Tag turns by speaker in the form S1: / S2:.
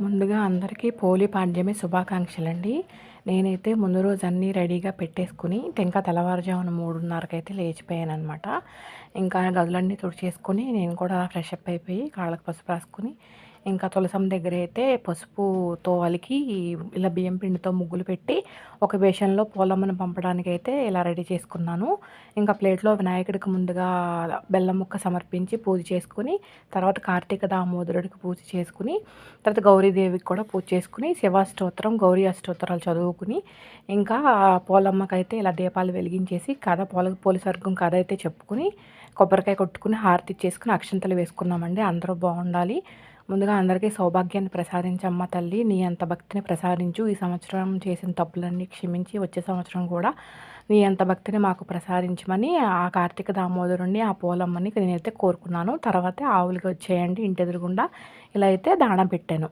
S1: ముందుగా అందరికీ పోలీ పాడ్యమి శుభాకాంక్షలండి. నేనైతే ముందు రోజు అన్నీ రెడీగా పెట్టేసుకొని, ఇంకా తెల్లవారుజామున 3:30కైతే లేచిపోయాననమాట. ఇంకా గదులన్నీ తుడిచేసుకొని, నేను కూడా ఫ్రెష్ అప్ అయిపోయి, కాళ్ళకి పసుపు రాసుకొని, ఇంకా తులసమ్మ దగ్గర అయితే పసుపుతో అలికి ఇలా బియ్యం పిండితో ముగ్గులు పెట్టి, ఒక బేషన్‌లో పూలమ్మని పంపడానికైతే ఇలా రెడీ చేసుకున్నాను. ఇంకా ప్లేట్‌లో వినాయకుడికి ముందుగా బెల్లం ముక్క సమర్పించి పూజ చేసుకొని, తర్వాత కార్తీక దామోదరుడికి పూజ చేసుకొని, తర్వాత గౌరీదేవికి కూడా పూజ చేసుకుని, శివాష్టోత్తరం, గౌరీ అష్టోత్తరాలు చదువుకుని, ఇంకా పోలమ్మకైతే ఇలా దీపాలు వెలిగించేసి పోలి సర్గం కథ అయితే చెప్పుకొని, కొబ్బరికాయ కొట్టుకుని, హారతి ఇచ్చేసుకొని, అక్షింతలు వేసుకున్నామండి. అందరూ బాగుండాలి, ముందుగా అందరికీ సౌభాగ్యాన్ని ప్రసాదించమ్మ తల్లి, నీ అంత భక్తిని ప్రసాదించు, ఈ సంవత్సరం చేసిన తప్పులన్నీ క్షమించి వచ్చే సంవత్సరం కూడా నీ అంత భక్తిని మాకు ప్రసాదించమని ఆ కార్తీక దామోదరుణ్ణి, ఆ పోలమ్మని నేనైతే కోరుకున్నాను. తర్వాత ఆవులకి వచ్చేయండి ఇంటి ఎదురుగుండా ఇలా అయితే దాణం పెట్టాను.